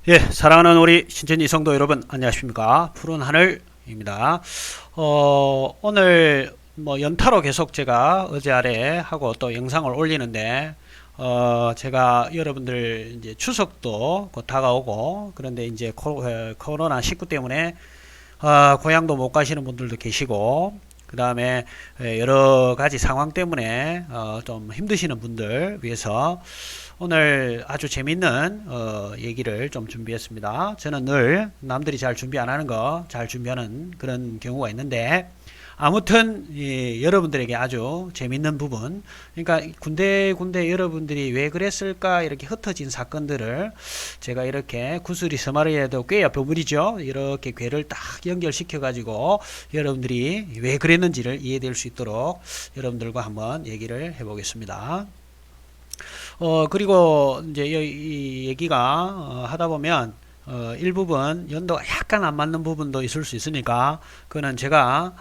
예, 사랑하는 우리 신천지 성도 여러분, 안녕하십니까? 푸른 하늘입니다. 오늘 뭐 연타로 계속 제가 어제 아래 하고 또 영상을 올리는데, 제가 여러분들 이제 추석도 곧 다가오고, 그런데 이제 코로나19 때문에, 고향도 못 가시는 분들도 계시고, 그 다음에 여러 가지 상황 때문에 좀 힘드시는 분들 위해서 오늘 아주 재밌는 얘기를 좀 준비했습니다. 저는 늘 남들이 잘 준비 안 하는 거 잘 준비하는 그런 경우가 있는데, 아무튼 여러분들에게 아주 재밌는 부분, 그러니까 군데 여러분들이 왜 그랬을까 이렇게 흩어진 사건들을 제가 이렇게 구슬이 서말이라도 꾀야 버무리죠. 이렇게 궤를 딱 연결시켜 가지고 여러분들이 왜 그랬는지를 이해될 수 있도록 여러분들과 한번 얘기를 해보겠습니다. 그리고 이제 이 얘기가 하다 보면 일부분 연도가 약간 안 맞는 부분도 있을 수 있으니까 그거는 제가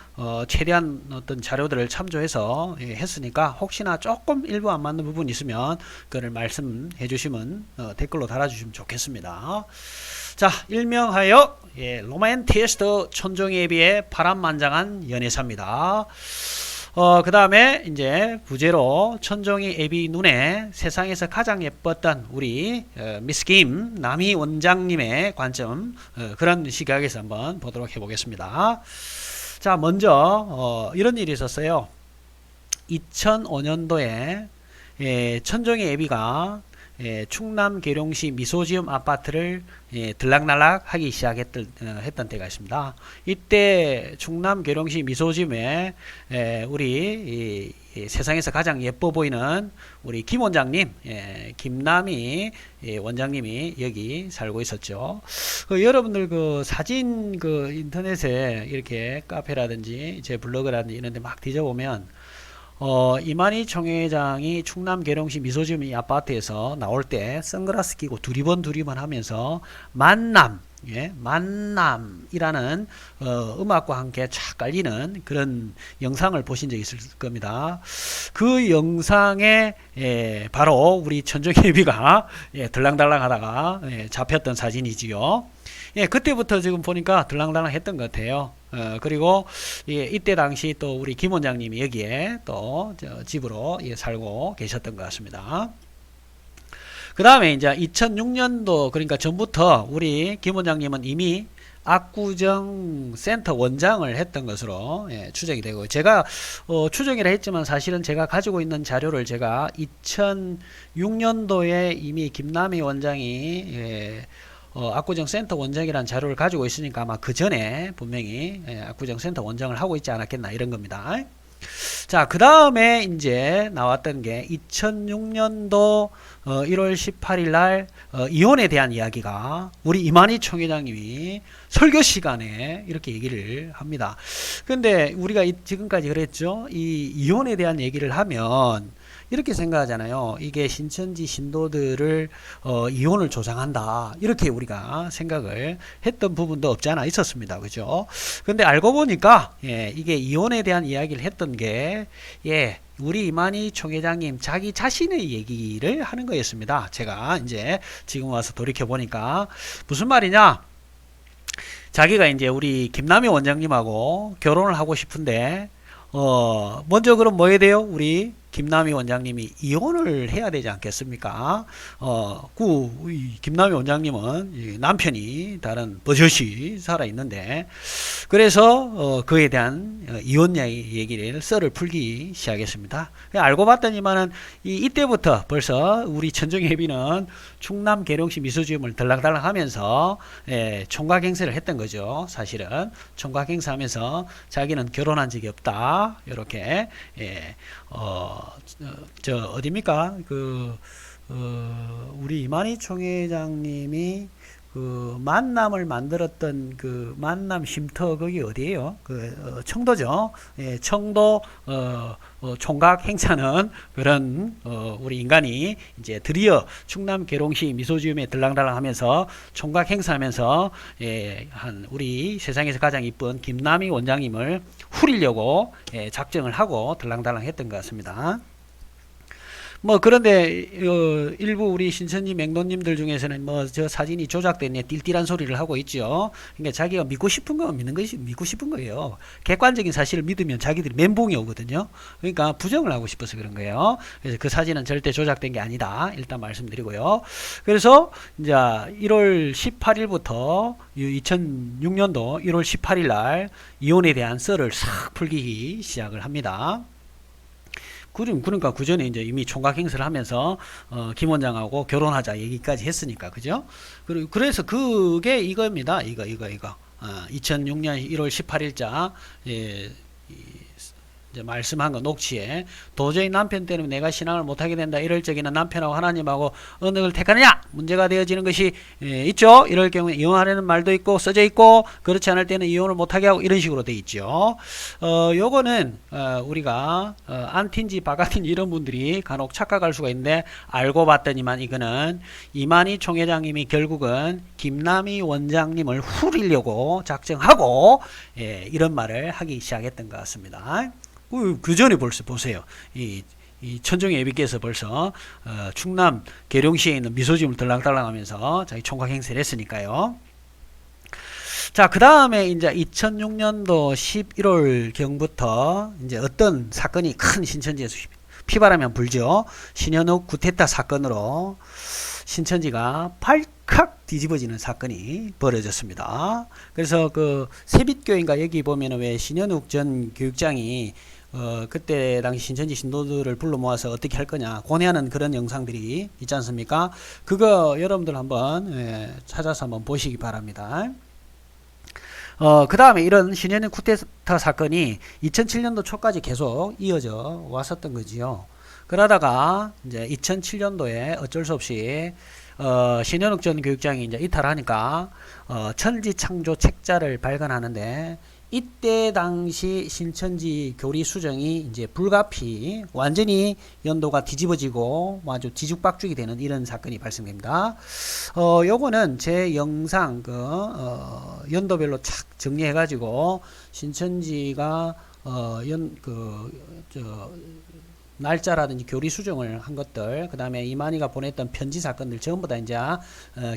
최대한 어떤 자료들을 참조해서 했으니까 혹시나 조금 일부 안 맞는 부분이 있으면 그걸 말씀해 주시면 댓글로 달아주시면 좋겠습니다. 자, 일명하여 로맨티스트 천종에 비해 파란만장한 연애사입니다. 그 다음에 이제 부제로 천종이 애비 눈에 세상에서 가장 예뻤던 우리 미스 김 남희 원장님의 관점, 그런 시각에서 한번 보도록 해보겠습니다. 자, 먼저 이런 일이 있었어요. 2005년도에 천종이 애비가 충남 계룡시 미소지음 아파트를 들락날락 하기 했던 때가 있습니다. 이때 충남 계룡시 미소지음에 우리 세상에서 가장 예뻐 보이는 우리 김 원장님, 김남희 원장님이 여기 살고 있었죠. 여러분들 그 사진 그 인터넷에 이렇게 카페라든지 제 블로그라든지 이런 데 막 뒤져보면 이만희 총회장이 충남 계룡시 미소지음 이 아파트에서 나올 때 선글라스 끼고 두리번 하면서 만남, 만남이라는 음악과 함께 쫙 깔리는 그런 영상을 보신 적이 있을 겁니다. 그 영상에 바로 우리 천정예비가 들랑달랑 하다가 잡혔던 사진이지요. 그때부터 지금 보니까 들랑달랑 했던 것 같아요. 그리고 이때 당시 또 우리 김 원장님이 여기에 또 집으로 살고 계셨던 것 같습니다. 그 다음에 이제 2006년도, 그러니까 전부터 우리 김 원장님은 이미 압구정 센터 원장을 했던 것으로 추정이 되고, 제가 추정이라 했지만 사실은 제가 가지고 있는 자료를 제가 2006년도에 이미 김남희 원장이 압구정 센터 원장이라는 자료를 가지고 있으니까 아마 그 전에 분명히 압구정 센터 원장을 하고 있지 않았겠나 이런 겁니다. 자, 그 다음에 이제 나왔던 게 2006년도 1월 18일 날 이혼에 대한 이야기가 우리 이만희 총회장님이 설교 시간에 이렇게 얘기를 합니다. 근데 우리가 지금까지 그랬죠. 이 이혼에 대한 얘기를 하면 이렇게 생각하잖아요. 이게 신천지 신도들을 이혼을 조장한다, 이렇게 우리가 생각을 했던 부분도 없지 않아 있었습니다. 그죠? 근데 알고 보니까 이게 이혼에 대한 이야기를 했던 게 우리 이만희 총회장님 자기 자신의 얘기를 하는 거였습니다. 제가 이제 지금 와서 돌이켜 보니까 무슨 말이냐? 자기가 이제 우리 김남희 원장님하고 결혼을 하고 싶은데 먼저 그럼 뭐 해야 돼요? 우리 김남희 원장님이 이혼을 해야 되지 않겠습니까? 김남희 원장님은 남편이 다른 버젓이 살아 있는데, 그래서 그에 대한 이혼 얘기를 썰을 풀기 시작했습니다. 알고 봤더니만은 이때부터 벌써 우리 천정혜비는 충남 계룡시 미소지음을 들락달락 하면서 총각 행세를 했던 거죠. 사실은 총각 행세하면서 자기는 결혼한 적이 없다, 이렇게 어디입니까? 우리 이만희 총회장님이 그 만남을 만들었던 그 만남 쉼터, 거기 어디예요? 청도죠. 청도 총각 행사는 그런 우리 인간이 이제 드디어 충남 계룡시 미소지음에 들랑달랑 하면서 총각 행사하면서 한 우리 세상에서 가장 이쁜 김남희 원장님을 후리려고 작정을 하고 들랑달랑 했던 것 같습니다. 뭐 그런데 일부 우리 신천지 맹도님들 중에서는 뭐 저 사진이 조작됐네 띨띨한 소리를 하고 있죠. 그러니까 자기가 믿고 싶은 거 믿는 것이 믿고 싶은 거예요. 객관적인 사실을 믿으면 자기들이 멘붕이 오거든요. 그러니까 부정을 하고 싶어서 그런 거예요. 그래서 그 사진은 절대 조작된 게 아니다. 일단 말씀드리고요. 그래서 이제 1월 18일부터 2006년도 1월 18일 날 이혼에 대한 썰을 싹 풀기 시작을 합니다. 그러니까 그 전에 이제 이미 총각 행세를 하면서 김 원장하고 결혼하자 얘기까지 했으니까 그죠? 그래서 그게 이겁니다. 이거 2006년 1월 18일자 예, 이제 말씀한 거 녹취에 도저히 남편 때문에 내가 신앙을 못하게 된다 이럴 적에는 남편하고 하나님하고 어느 걸 택하느냐 문제가 되어지는 것이 있죠. 이럴 경우에 이혼하려는 말도 있고 써져 있고 그렇지 않을 때는 이혼을 못하게 하고 이런 식으로 돼 있죠. 요거는 우리가 안티인지 바깥인지 이런 분들이 간혹 착각할 수가 있는데 알고 봤더니만 이거는 이만희 총회장님이 결국은 김남희 원장님을 후리려고 작정하고 이런 말을 하기 시작했던 것 같습니다. 그 전에 벌써 보세요. 이 천정의 예비께서 벌써 충남 계룡시에 있는 미소집을 들락달락 하면서 자기 총각 행세를 했으니까요. 자, 그 다음에 이제 2006년도 11월 경부터 이제 어떤 사건이 큰 신천지에서 피바람이 불죠. 신현욱 구테타 사건으로 신천지가 발칵 뒤집어지는 사건이 벌어졌습니다. 그래서 그 세빛교인가 여기 보면은 왜 신현욱 전 교육장이 그때 당시 신천지 신도들을 불러 모아서 어떻게 할 거냐 고뇌하는 그런 영상들이 있지 않습니까? 그거 여러분들 한번 찾아서 한번 보시기 바랍니다. 그 다음에 이런 신현욱 쿠데타 사건이 2007년도 초까지 계속 이어져 왔었던 거지요. 그러다가 이제 2007년도에 어쩔 수 없이 신현욱 전 교육장이 이제 이탈하니까 천지창조 책자를 발간하는데 이때 당시 신천지 교리 수정이 이제 불가피 완전히 연도가 뒤집어지고 아주 뒤죽박죽이 되는 이런 사건이 발생됩니다. 요거는 제 영상 연도별로 착 정리해 가지고 신천지가 날짜라든지 교리 수정을 한 것들, 그 다음에 이만희가 보냈던 편지 사건들 전부 다 이제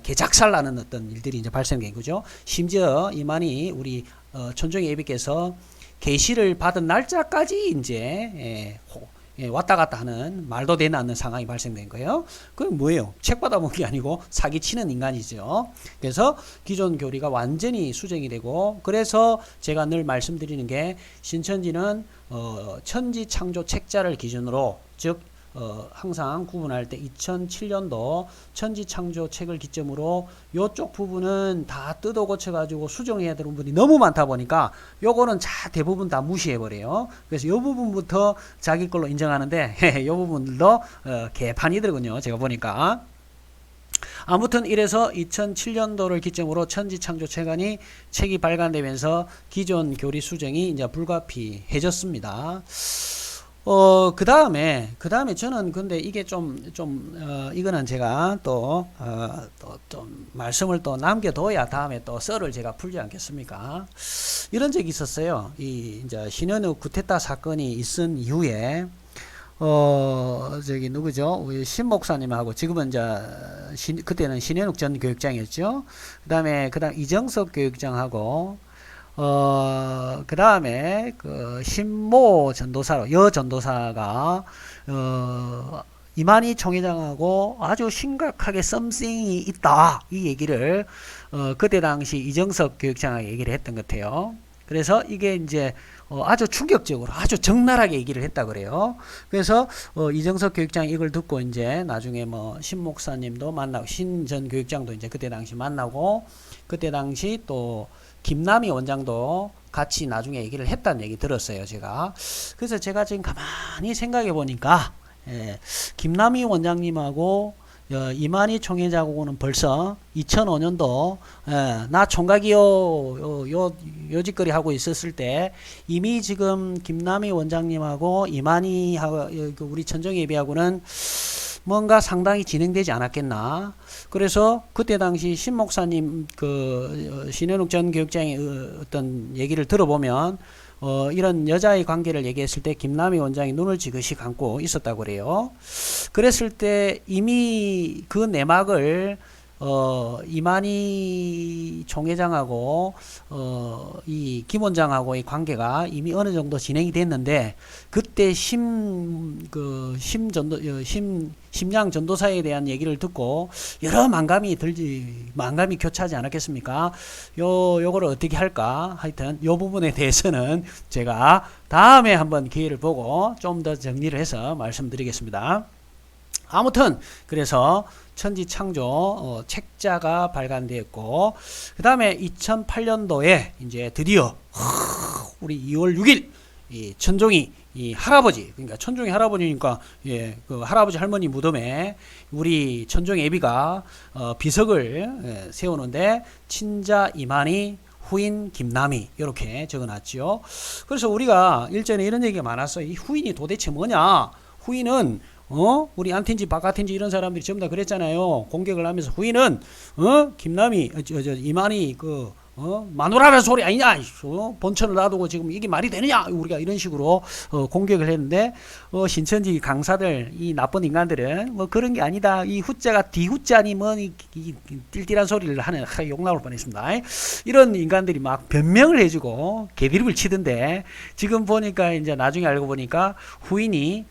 개작살나는 어떤 일들이 이제 발생된 거죠. 심지어 이만희 우리 천정의 예비께서 계시를 받은 날짜까지 이제 왔다 갔다 하는 말도 되지 않는 상황이 발생된 거예요. 그건 뭐예요? 책 받아본 게 아니고 사기치는 인간이죠. 그래서 기존 교리가 완전히 수정이 되고, 그래서 제가 늘 말씀드리는 게 신천지는 천지창조 책자를 기준으로, 즉 항상 구분할 때 2007년도 천지창조 책을 기점으로 요쪽 부분은 다 뜯어 고쳐 가지고 수정해야 되는 부분이 너무 많다 보니까 요거는 대부분 다 무시해 버려요. 그래서 요 부분부터 자기 걸로 인정하는데 요 부분들도 개판이더군요. 제가 보니까. 아무튼 이래서 2007년도를 기점으로 천지창조 책이 발간되면서 기존 교리 수정이 이제 불가피해졌습니다. 그 다음에 저는 근데 이게 이거는 제가 또 좀 말씀을 또 남겨둬야 다음에 또 썰을 제가 풀지 않겠습니까? 이런 적이 있었어요. 이제 신현욱 구테타 사건이 있은 이후에, 저기 누구죠? 우리 신 목사님하고 지금은 이제 그때는 신현욱 전 교육장이었죠. 그다음 이정석 교육장하고 그 다음에 신모 전도사로 전도사가 이만희 총회장하고 아주 심각하게 썸씽이 있다 이 얘기를 그때 당시 이정석 교육장에게 얘기를 했던 것 같아요. 그래서 이게 이제 아주 충격적으로 아주 적나라하게 얘기를 했다 그래요. 그래서 이정석 교육장이 이걸 듣고 이제 나중에 뭐 신 목사님도 만나고 신 전 교육장도 이제 그때 당시 만나고, 그때 당시 또 김남희 원장도 같이 나중에 얘기를 했다는 얘기 들었어요, 제가. 그래서 제가 지금 가만히 생각해 보니까 김남희 원장님하고 이만희 총회장하고는 벌써 2005년도 나 총각이요 요 짓거리 하고 있었을 때 이미 지금 김남희 원장님하고 이만희하고 우리 천정예비하고는 뭔가 상당히 진행되지 않았겠나. 그래서 그때 당시 신 목사님 신현욱 전 교육장의 어떤 얘기를 들어보면 이런 여자의 관계를 얘기했을 때 김남희 원장이 눈을 지그시 감고 있었다고 그래요. 그랬을 때 이미 그 내막을 이만희 총회장하고 이 김 원장하고의 관계가 이미 어느 정도 진행이 됐는데 그때 심양 전도사에 대한 얘기를 듣고 여러 만감이 교차하지 않았겠습니까? 요거를 어떻게 할까? 하여튼 요 부분에 대해서는 제가 다음에 한번 기회를 보고 좀 더 정리를 해서 말씀드리겠습니다. 아무튼 그래서 천지창조 책자가 발간되었고 그 다음에 2008년도에 이제 드디어 우리 2월 6일 이 천종이 이 할아버지 그러니까 천종이 할아버지니까 그 할아버지 할머니 무덤에 우리 천종 애비가 비석을 세우는데 친자 이만희 후인 김남희 이렇게 적어놨죠. 그래서 우리가 일전에 이런 얘기가 많았어요. 이 후인이 도대체 뭐냐? 후인은 우리 안텐지 박아텐지 이런 사람들이 전부 다 그랬잖아요. 공격을 하면서 후인은 김남희 이만희 마누라라는 소리 아니냐? 본천을 놔두고 지금 이게 말이 되느냐? 우리가 이런 식으로 공격을 했는데 신천지 강사들 이 나쁜 인간들은 뭐 그런 게 아니다. 이 후자가 뒤후자니 뭐 이 띨띨한 소리를 하는 욕 나올 뻔했습니다. 이런 인간들이 막 변명을 해주고 개드립을 치던데 지금 보니까 이제 나중에 알고 보니까 후인이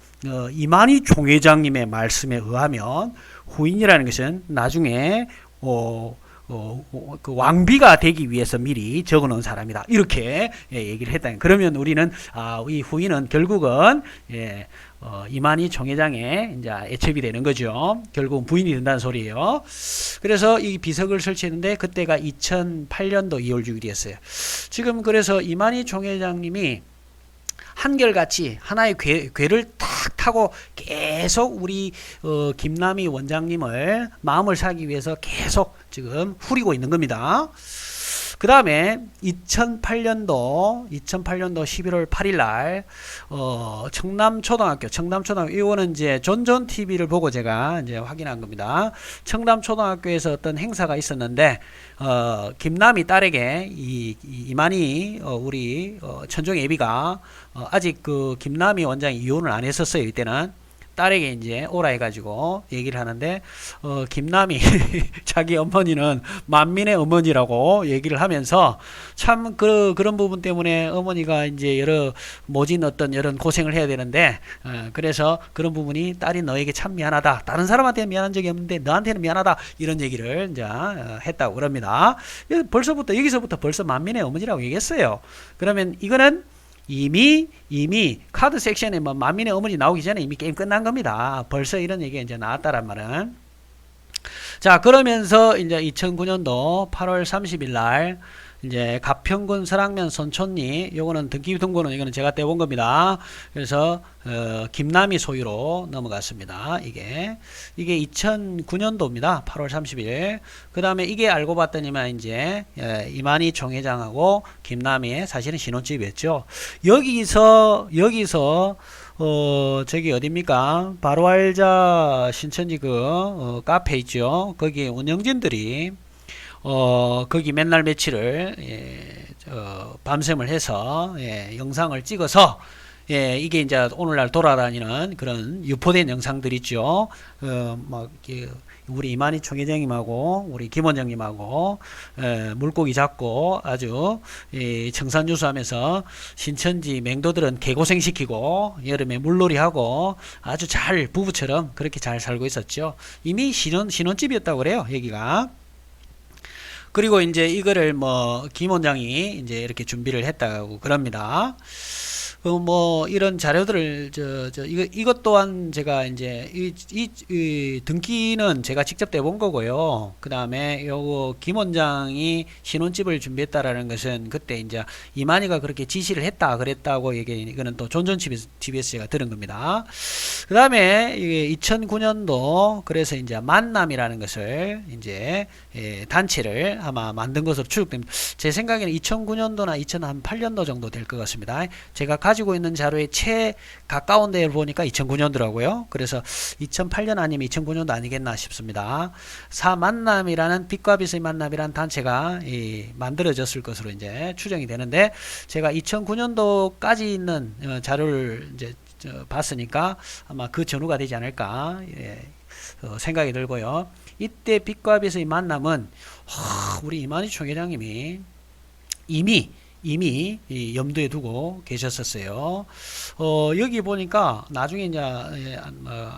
이만희 총회장님의 말씀에 의하면 후인이라는 것은 나중에 그 왕비가 되기 위해서 미리 적어놓은 사람이다. 이렇게 얘기를 했다. 그러면 우리는 이 후인은 결국은 이만희 총회장의 이제 애첩이 되는 거죠. 결국은 부인이 된다는 소리예요. 그래서 이 비석을 설치했는데 그때가 2008년도 2월 6일이었어요. 지금 그래서 이만희 총회장님이 한결같이 하나의 궤를 탁 타고 계속 우리 김남희 원장님을 마음을 사기 위해서 계속 지금 후리고 있는 겁니다. 그 다음에 2008년도 11월 8일 날 청남초등학교 이거는 이제 존존 TV를 보고 제가 이제 확인한 겁니다. 청남초등학교에서 어떤 행사가 있었는데 김남희 딸에게 이만희 우리 천종 애비가 아직 그 김남희 원장이 이혼을 안 했었어요. 이때는 딸에게 이제 오라 해가지고 얘기를 하는데 김남희 자기 어머니는 만민의 어머니라고 얘기를 하면서 참 그런 부분 때문에 어머니가 이제 여러 모진 어떤 이런 고생을 해야 되는데 그래서 그런 부분이 딸이 너에게 참 미안하다. 다른 사람한테는 미안한 적이 없는데 너한테는 미안하다. 이런 얘기를 이제 했다고 그럽니다. 여기서부터 벌써 만민의 어머니라고 얘기했어요. 그러면 이거는 이미 카드 섹션에 뭐 만민의 어머니 나오기 전에 이미 게임 끝난 겁니다. 벌써 이런 얘기가 이제 나왔다란 말은. 자, 그러면서 이제 2009년도 8월 30일 날 이제 가평군 설악면 선촌리 요거는 등기 등본은 이거는 제가 떼본 겁니다. 그래서 김남희 소유로 넘어갔습니다. 이게 2009년도입니다. 8월 30일. 그 다음에 이게 알고 봤더니만 이제 이만희 총회장하고 김남희의 사실은 신혼집이었죠. 여기서 저기 어딥니까? 바로 알자 신천지 카페 있죠. 거기 운영진들이 거기 맨날 며칠을 밤샘을 해서 영상을 찍어서 이게 이제 오늘날 돌아다니는 그런 유포된 영상들 있죠. 막 우리 이만희 총회장님하고 우리 김 원장님하고 물고기 잡고 아주 청산유수하면서 신천지 맹도들은 개고생시키고 여름에 물놀이하고 아주 잘 부부처럼 그렇게 잘 살고 있었죠. 이미 신혼집이었다고 그래요. 여기가. 그리고 이제 이거를 김 원장이 이제 이렇게 준비를 했다고 그럽니다. 이런 자료들을 이것 또한 제가 이제 이 등기는 제가 직접 떼본 거고요. 그 다음에 요거 김 원장이 신혼집을 준비했다라는 것은 그때 이제 이만희가 그렇게 지시를 했다 그랬다고 이거는 또 존존 TBS 제가 들은 겁니다. 그 다음에 2009년도 그래서 이제 만남이라는 것을 이제 단체를 아마 만든 것으로 추측됩니다. 제 생각에는 2009년도나 2008년도 정도 될 것 같습니다. 제가 가지고 있는 자료에 최 가까운 데를 보니까 2009년도라고요. 그래서 2008년 아니면 2009년도 아니겠나 싶습니다. 사만남이라는 빛과 빛의 만남이라는 단체가 만들어졌을 것으로 이제 추정이 되는데, 제가 2009년도까지 있는 자료를 이제 봤으니까 아마 그 전후가 되지 않을까 생각이 들고요. 이때 빛과 빛의 만남은 우리 이만희 총회장님이 이미 이 염두에 두고 계셨었어요. 여기 보니까 나중에 이제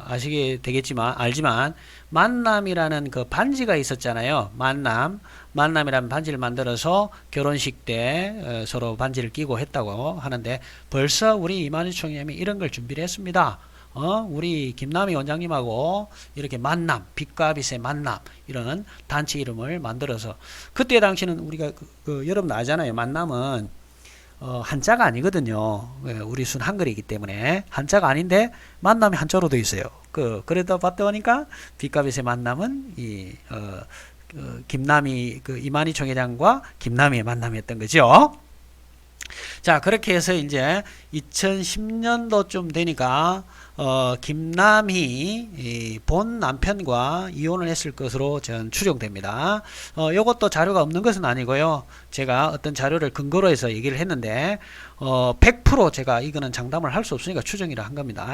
아시게 되겠지만, 알지만, 만남이라는 그 반지가 있었잖아요. 만남이라는 반지를 만들어서 결혼식 때 서로 반지를 끼고 했다고 하는데, 벌써 우리 이만희 총회장님이 이런 걸 준비를 했습니다. 우리 김남희 원장님하고 이렇게 만남, 빛과 빛의 만남, 이런 단체 이름을 만들어서, 그때 당시는 우리가 여러분 아잖아요. 만남은 한자가 아니거든요. 우리 순 한글이기 때문에 한자가 아닌데 만남이 한자로 되어 있어요. 그러다 봤다 보니까 빛과 빛의 만남은 김남희 이만희 총회장과 김남희의 만남이었던 거죠. 자, 그렇게 해서 이제 2010년도쯤 되니까 김남희 본 남편과 이혼을 했을 것으로 전 추정됩니다. 요것도 자료가 없는 것은 아니고요. 제가 어떤 자료를 근거로 해서 얘기를 했는데 100% 제가 이거는 장담을 할 수 없으니까 추정이라 한 겁니다.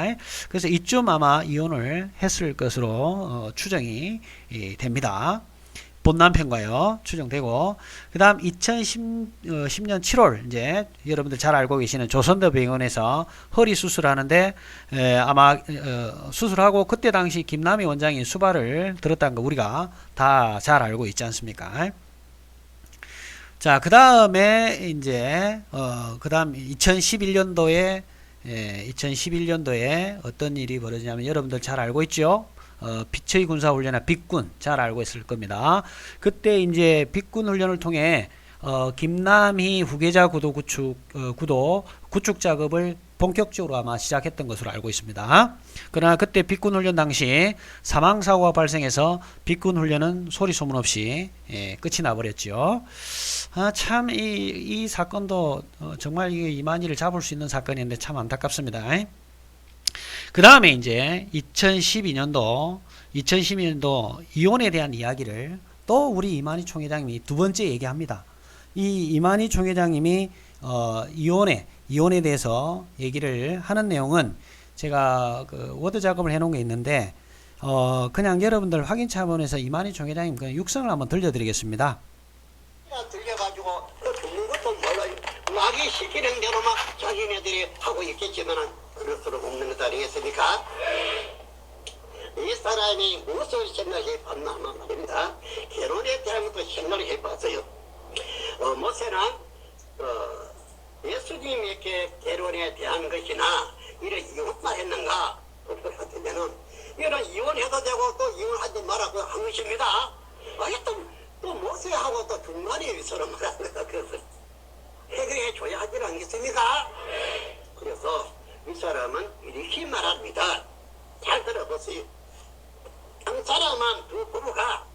그래서 이쯤 아마 이혼을 했을 것으로 추정이 됩니다. 본 남편과요, 추정되고, 그 다음 2010년 7월, 이제, 여러분들 잘 알고 계시는 조선대 병원에서 허리 수술하는데, 아마, 수술하고, 그때 당시 김남희 원장이 수발을 들었다는 거 우리가 다 잘 알고 있지 않습니까? 자, 그 다음에, 이제, 그 다음 2011년도에 어떤 일이 벌어지냐면, 여러분들 잘 알고 있죠? 빛의 군사훈련이나 빛군 잘 알고 있을 겁니다. 그때 이제 빛군 훈련을 통해 김남희 후계자 구도 구축 작업을 본격적으로 아마 시작했던 것으로 알고 있습니다. 그러나 그때 빛군 훈련 당시 사망사고가 발생해서 빛군 훈련은 소리 소문 없이 끝이 나버렸죠. 참 이 사건도 정말 이만희를 잡을 수 있는 사건인데 참 안타깝습니다. 그 다음에 이제 2012년도 이혼에 대한 이야기를 또 우리 이만희 총회장님이 두 번째 얘기합니다. 이 이만희 총회장님이 이혼에 대해서 얘기를 하는 내용은 제가 워드 작업을 해놓은 게 있는데 그냥 여러분들 확인 차원에서 이만희 총회장님 그 육성을 한번 들려드리겠습니다. 들려가지고 또 죽는 것도 몰라요. 마귀 시키는 대로만 자기네들이 하고 있겠지만은 그럴수록 없는 것 아니겠습니까? 이 사람이 무엇을 생각해봤나 말입니다. 결혼에 대한 것도 생각을 해봤어요. 모세는 예수님에게 결혼에 대한 것이나 이런 이혼만 했는가 같으면은 이런 이혼해도 되고 또 이혼하지 말라고 한 것입니다. 또 모세하고 또 중간에 서로 말하는 거 그것을 해결해 줘야 하지 않겠습니까? 그래서 이 사람은 이렇게 말합니다. 잘 들어보세요. 한 사람은 두 부부가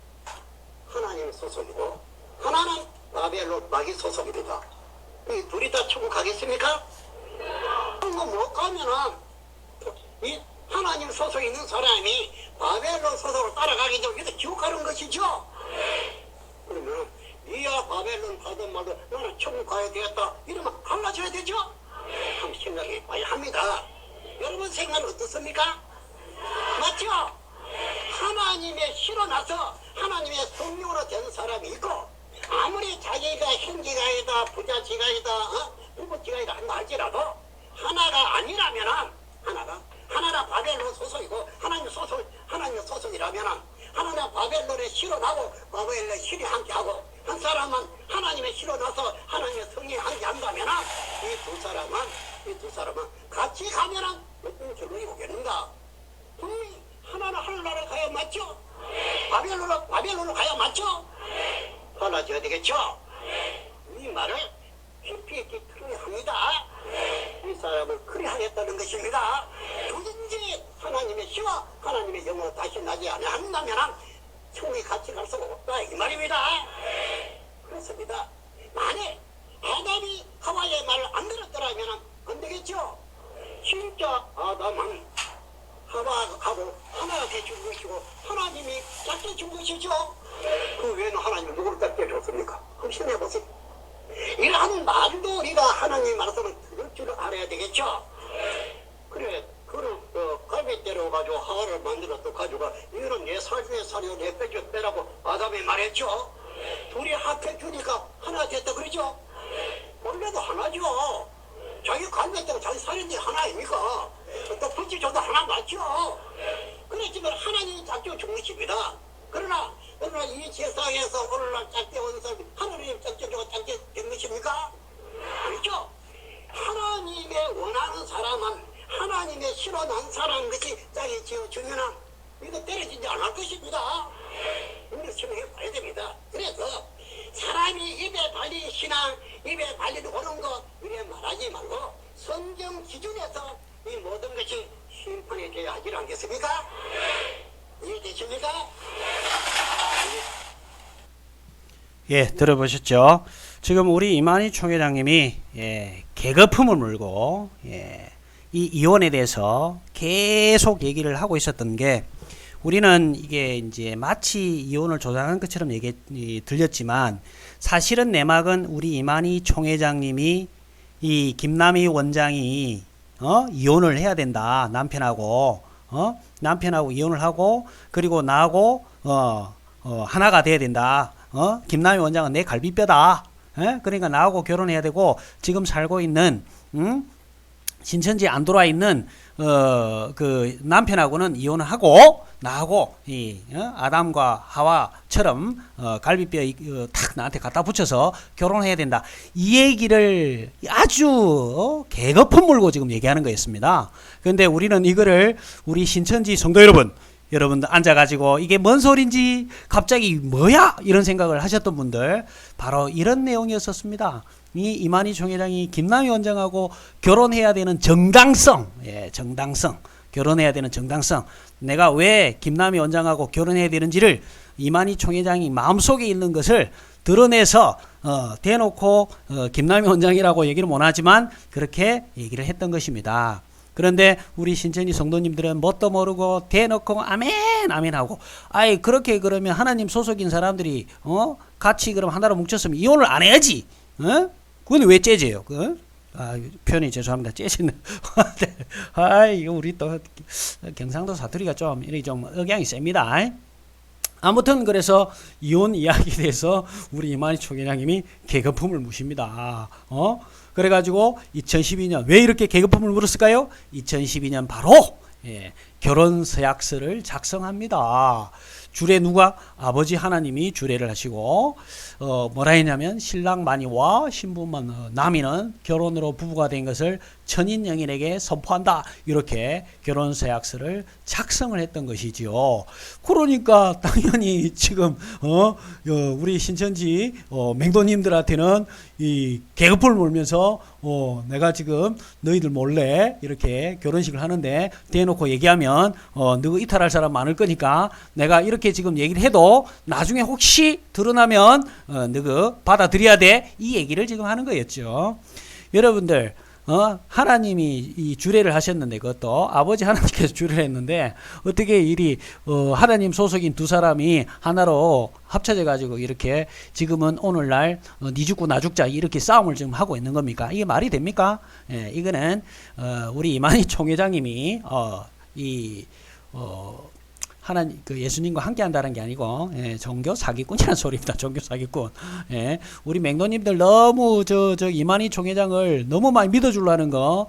하나님 소속이고 하나는 바벨론 마귀 소속입니다. 이 둘이 다 천국 가겠습니까? 그거 못 가면은 이 하나님 소속에 있는 사람이 바벨론 소속으로 따라가기 전에 지옥 가는 것이죠. 그러면 이야 바벨론 가든 말든 나는 천국 가야 되겠다 이러면 갈라져야 되죠. 한번 생각해 봐야 합니다. 여러분 생각은 어떻습니까? 맞죠? 하나님의 실어나서 하나님의 성령으로 된 사람이 있고 아무리 자기가 형제가이다 부자지가이다 부부지가이다 한다 할지라도 하나가 아니라면은 하나가 바벨론 소속이고 하나님 소속이라면은 하나는 바벨론에 실어나고 바벨론에 실이 함께하고 한 사람은 하나님의 실어나서 하나님의 성령이 함께한다면은 이 두 사람은 같이 가면은 어떤 결론이 오겠는가? 분명히 하나는 하늘나라 가야 맞죠? 바벨론으로 가야 맞죠? 달라져야 되겠죠? 이 말을 깊이 들어야 합니다. 이 사람을 그리 하겠다는 것입니다. 누든지 하나님의 시와 하나님의 영으로 다시 나지 않는다면 천국에 같이 갈 수가 없다 이 말입니다. 그렇습니다. 만약 아담이 하와의 말을 안 들었더라면 안 되겠죠? 하나님 말씀을 들을 줄 알아야 되겠죠. 그래 그를 갈비대로 가지고 하와를 만들어서 가지고 이거는 내 살에 살이요 내 뼈에 빼라고 아담이 말했죠. 둘이 합해 주니까 하나 됐다 그러죠. 원래도 하나죠. 자기 갈비대로 자기 살인데 하나 아닙니까? 또 불지저도 하나 맞죠. 그렇지만 하나님이 작정 중심이다. 그러나 이 세상에서 오늘날 작게 온 사람이 하나님 작정적으로 작게 된 것입니까? 아니죠. 하나님의 원하는 사람은 하나님의 실어난 사람 것이 짝이 지어주면 이거 때려지지 않을 것입니다. 이걸 생각해 봐야 됩니다. 그래서 사람이 입에 발린 신앙, 입에 발린 옳은 것 이래 말하지 말고 성경 기준에서 이 모든 것이 심판이 되어야 하지 않겠습니까? 이해되십니까? 예, 들어보셨죠? 지금 우리 이만희 총회장님이 계급품을 물고 이 이혼에 대해서 계속 얘기를 하고 있었던 게 우리는 이게 이제 마치 이혼을 조장한 것처럼 들렸지만 사실은 내막은 우리 이만희 총회장님이 이 김남희 원장이 이혼을 해야 된다. 남편하고 이혼을 하고 그리고 나하고 하나가 돼야 된다. 김남희 원장은 내 갈비뼈다. 그러니까 나하고 결혼해야 되고 지금 살고 있는 신천지 안 돌아 있는 그 남편하고는 이혼을 하고 나하고 이 아담과 하와처럼 갈비뼈 탁 나한테 갖다 붙여서 결혼해야 된다. 이 얘기를 아주 계급품 물고 지금 얘기하는 거였습니다. 그런데 우리는 이거를 우리 신천지 성도 여러분들 앉아가지고 이게 뭔 소린지 갑자기 뭐야 이런 생각을 하셨던 분들 바로 이런 내용이었었습니다. 이 이만희 총회장이 김남희 원장하고 결혼해야 되는 정당성, 정당성, 결혼해야 되는 정당성. 내가 왜 김남희 원장하고 결혼해야 되는지를 이만희 총회장이 마음속에 있는 것을 드러내서 대놓고 김남희 원장이라고 얘기를 못하지만 그렇게 얘기를 했던 것입니다. 그런데 우리 신천지 성도님들은 뭣도 모르고 대놓고 아멘 아멘 하고 아이 그렇게 그러면 하나님 소속인 사람들이 같이 그럼 하나로 뭉쳤으면 이혼을 안 해야지. 그건 왜 째져요? 표현이 죄송합니다. 째지는. 이거 우리 또 경상도 사투리가 좀 억양이 셉니다. 아무튼 그래서 이혼 이야기에 대해서 우리 이만희 총회장님이 계급품을 무십니다. 그래가지고 2012년 왜 이렇게 계급품을 물었을까요? 2012년 바로 결혼 서약서를 작성합니다. 주례 누가? 아버지 하나님이 주례를 하시고 뭐라 했냐면 신랑만이와 신부만 남이는 결혼으로 부부가 된 것을 천인영인에게 선포한다. 이렇게 결혼 서약서를 작성을 했던 것이지요. 그러니까 당연히 지금 우리 신천지 맹도님들한테는 이 계급을 물면서 내가 지금 너희들 몰래 이렇게 결혼식을 하는데 대놓고 얘기하면 너희 이탈할 사람 많을 거니까 내가 이렇게 지금 얘기를 해도 나중에 혹시 드러나면 너희 받아들여야 돼. 이 얘기를 지금 하는 거였죠. 여러분들 하나님이 이 주례를 하셨는데 그것도 아버지 하나님께서 주례를 했는데 어떻게 일이 하나님 소속인 두 사람이 하나로 합쳐져 가지고 이렇게 지금은 오늘날 니 죽고 나 죽자 이렇게 싸움을 지금 하고 있는 겁니까? 이게 말이 됩니까? 이거는 우리 이만희 총회장님이 하나님 그 예수님과 함께 한다는 게 아니고 종교 사기꾼이라는 소리입니다. 종교 사기꾼. 우리 맹도님들 너무 저 이만희 총회장을 너무 많이 믿어주려는 거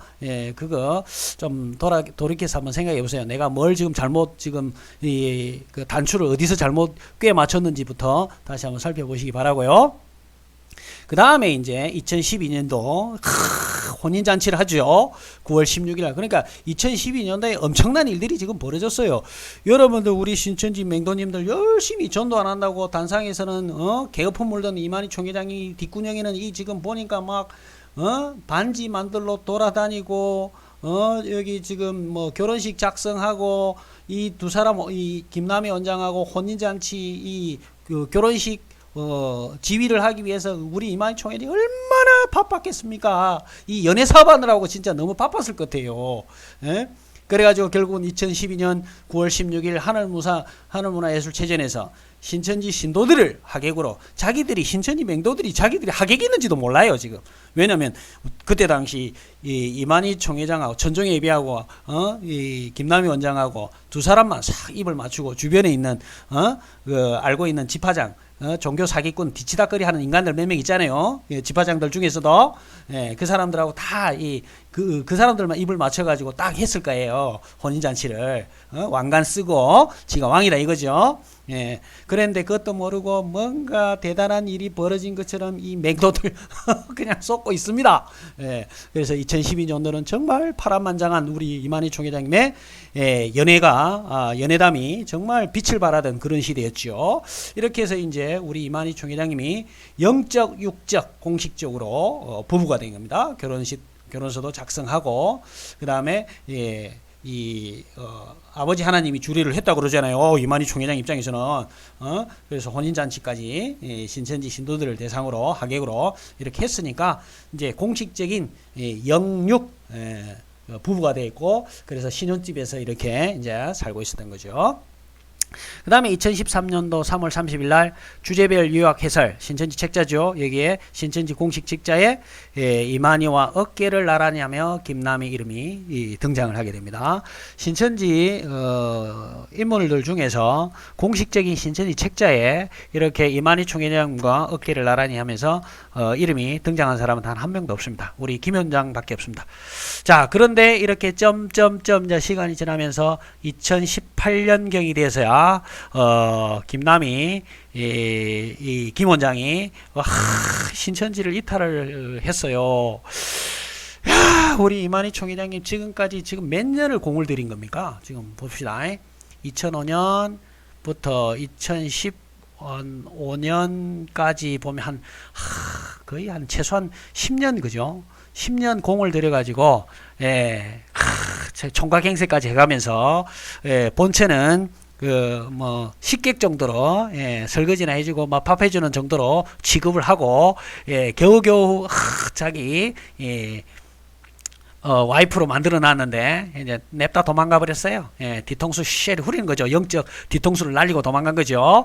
그거 좀 돌이켜서 한번 생각해 보세요. 내가 뭘 지금 잘못 지금 그 단추를 어디서 잘못 꿰 맞췄는지부터 다시 한번 살펴보시기 바라고요. 그 다음에 이제 2012년도 혼인잔치를 하죠. 9월 16일. 그러니까 2012년도에 엄청난 일들이 지금 벌어졌어요. 여러분들 우리 신천지 맹도님들 열심히 전도 안 한다고 단상에서는 개업품 물던 이만희 총회장이 뒷구녕에는 이 지금 보니까 막 반지 만들러 돌아다니고 여기 지금 뭐 결혼식 작성하고 이 두 사람 이 김남희 원장하고 혼인잔치 그 결혼식 지휘를 하기 위해서 우리 이만희 총회장이 얼마나 바빴겠습니까? 이 연애 사업하느라고 진짜 너무 바빴을 것 같아요. 그래가지고 결국은 2012년 9월 16일 하늘문화예술체전에서 신천지 신도들을 하객으로 자기들이 신천지 맹도들이 자기들이 하객이 있는지도 몰라요 지금. 왜냐면 그때 당시 이만희 총회장하고 천종의 예비하고 이 김남희 원장하고 두 사람만 싹 입을 맞추고 주변에 있는 그 알고 있는 집화장 종교 사기꾼 뒤치다거리 하는 인간들 몇 명 있잖아요. 예, 집화장들 중에서도 예, 그 사람들하고 다 그 사람들만 입을 맞춰가지고 딱 했을 거예요. 혼인잔치를 왕관 쓰고 지가 왕이다 이거죠. 예, 그런데 그것도 모르고 뭔가 대단한 일이 벌어진 것처럼 이 맹도들 그냥 쏟고 있습니다. 예, 그래서 2012년도는 정말 파란만장한 우리 이만희 총회장님의 연회담이 정말 빛을 발하던 그런 시대였죠. 이렇게 해서 이제 우리 이만희 총회장님이 영적, 육적 공식적으로 부부가 된 겁니다. 결혼서도 작성하고 그 다음에 아버지 하나님이 주례를 했다고 그러잖아요. 이만희 총회장 입장에서는 그래서 혼인잔치까지 신천지 신도들을 대상으로 하객으로 이렇게 했으니까 이제 공식적인 영육 부부가 되어 있고 그래서 신혼집에서 이렇게 이제 살고 있었던 거죠. 그 다음에 2013년도 3월 30일 날 주제별 요약 해설 신천지 책자죠. 여기에 신천지 공식 책자에 이만희와 어깨를 나란히 하며 김남희 이름이 등장을 하게 됩니다. 신천지 인물들 중에서 공식적인 신천지 책자에 이렇게 이만희 총회장과 어깨를 나란히 하면서 이름이 등장한 사람은 단 한 명도 없습니다. 우리 김 원장밖에 없습니다. 자, 그런데 이렇게 점점점 이제 시간이 지나면서 2018년경이 돼서야 김남희 이 김 원장이 신천지를 이탈을 했어요. 야, 우리 이만희 총회장님 지금까지 지금 몇 년을 공을 들인 겁니까? 지금 봅시다. 2005년부터 2015년까지 보면 거의 한 최소한 10년 그죠? 10년 공을 들여가지고 총각행세까지 해가면서 본체는 식객 정도로 설거지나 해주고 밥 해주는 정도로 취급을 하고 겨우겨우 자기 와이프로 만들어 놨는데 이제 냅다 도망가 버렸어요. 뒤통수 쉐를 후리는 거죠. 영적 뒤통수를 날리고 도망간 거죠.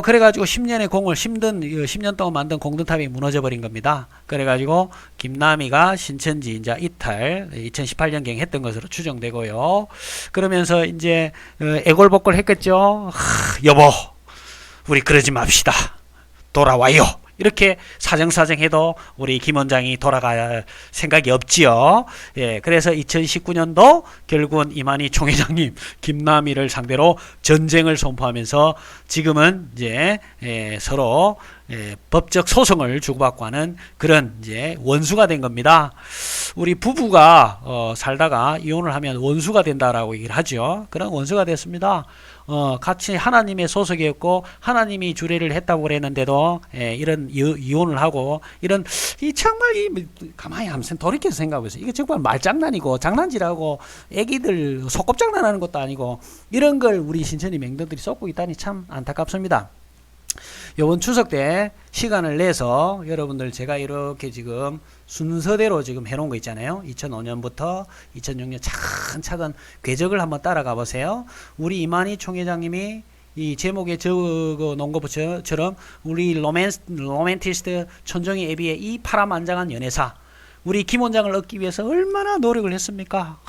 그래가지고 10년의 공을 10년 동안 만든 공든탑이 무너져 버린 겁니다. 그래가지고 김남희가 신천지 이제 이탈 2018년경 했던 것으로 추정되고요. 그러면서 이제 애골복골 했겠죠. 여보, 우리 그러지 맙시다. 돌아와요. 이렇게 사정사정해도 우리 김 원장이 돌아갈 생각이 없지요. 그래서 2019년도 결국은 이만희 총회장님 김남희를 상대로 전쟁을 선포하면서 지금은 이제 서로 법적 소송을 주고받고 하는 그런 이제 원수가 된 겁니다. 우리 부부가 살다가 이혼을 하면 원수가 된다라고 얘기를 하죠. 그런 원수가 됐습니다. 같이 하나님의 소속이었고 하나님이 주례를 했다고 그랬는데도 이런 이혼을 하고 이런 정말 가만히 한번 돌이켜서 생각해보세요. 이게 정말 말장난이고 장난질하고 애기들 소꿉장난하는 것도 아니고 이런 걸 우리 신천지 맹도들이 쏟고 있다니 참 안타깝습니다. 이번 추석 때 시간을 내서 여러분들 제가 이렇게 지금 순서대로 지금 해놓은 거 있잖아요. 2005년부터 2006년 차근차근 궤적을 한번 따라가 보세요. 우리 이만희 총회장님이 이 제목에 적어 놓은 것처럼 우리 로맨티스트 천종의 애비의 이 파란만장한 연애사 우리 김 원장을 얻기 위해서 얼마나 노력을 했습니까?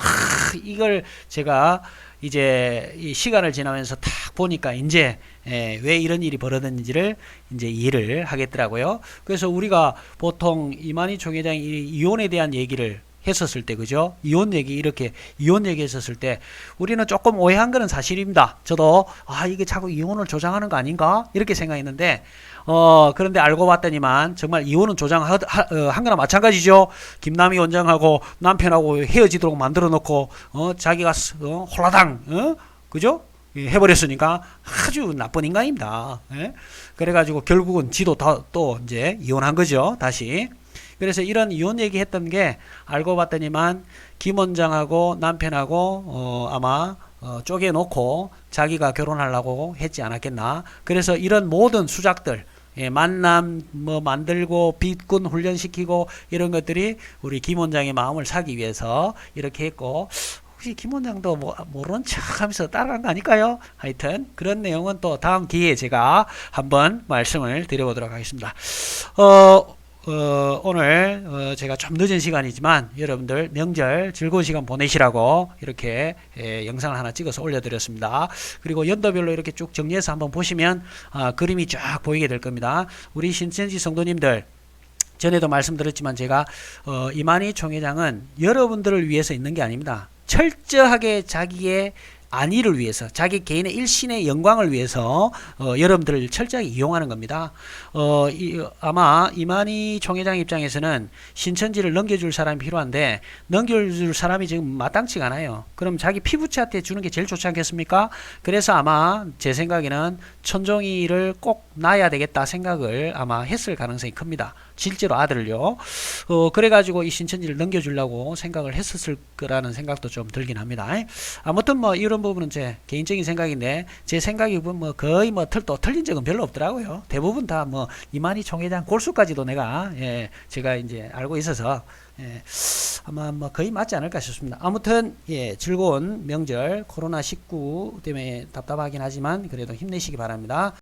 이걸 제가 이제 이 시간을 지나면서 딱 보니까 이제 왜 이런 일이 벌어졌는지를 이제 이해를 하겠더라고요. 그래서 우리가 보통 이만희 총회장이 이혼에 대한 얘기를 했었을 때, 그죠? 이혼 얘기 했었을 때, 우리는 조금 오해한 거는 사실입니다. 저도, 이게 자꾸 이혼을 조장하는 거 아닌가? 이렇게 생각했는데, 그런데 알고 봤더니만, 정말 이혼은 조장한 거나 마찬가지죠. 김남희 원장하고 남편하고 헤어지도록 만들어 놓고, 자기가, 홀라당, 그죠? 해버렸으니까 아주 나쁜 인간입니다. 그래가지고 결국은 지도 또 이제 이혼한 거죠. 다시. 그래서 이런 이혼 얘기했던 게 알고 봤더니만 김 원장하고 남편하고 아마 쪼개놓고 자기가 결혼하려고 했지 않았겠나. 그래서 이런 모든 수작들 만남 만들고 비꾼 훈련시키고 이런 것들이 우리 김 원장의 마음을 사기 위해서 이렇게 했고 혹시 김 원장도 뭐, 모르는 척 하면서 따라간 거 아닐까요? 하여튼 그런 내용은 또 다음 기회에 제가 한번 말씀을 드려보도록 하겠습니다. 오늘 제가 좀 늦은 시간이지만 여러분들 명절 즐거운 시간 보내시라고 이렇게 영상을 하나 찍어서 올려드렸습니다. 그리고 연도별로 이렇게 쭉 정리해서 한번 보시면 그림이 쫙 보이게 될 겁니다. 우리 신천지 성도님들, 전에도 말씀드렸지만 제가 이만희 총회장은 여러분들을 위해서 있는 게 아닙니다. 철저하게 자기의 안위를 위해서, 자기 개인의 일신의 영광을 위해서 여러분들을 철저하게 이용하는 겁니다. 아마 이만희 총회장 입장에서는 신천지를 넘겨줄 사람이 필요한데 넘겨줄 사람이 지금 마땅치가 않아요. 그럼 자기 피부치한테 주는 게 제일 좋지 않겠습니까? 그래서 아마 제 생각에는 천종이를 꼭 놔야 되겠다 생각을 아마 했을 가능성이 큽니다. 실제로 아들을요. 그래가지고 이 신천지를 넘겨주려고 생각을 했었을 거라는 생각도 좀 들긴 합니다. 아무튼 뭐 이런 부분은 제 개인적인 생각인데 제 생각이 뭐 거의 뭐 또 틀린 적은 별로 없더라고요. 대부분 다 뭐 이만희 총회장 골수까지도 내가 제가 이제 알고 있어서 아마 뭐 거의 맞지 않을까 싶습니다. 아무튼 즐거운 명절, 코로나19 때문에 답답하긴 하지만 그래도 힘내시기 바랍니다.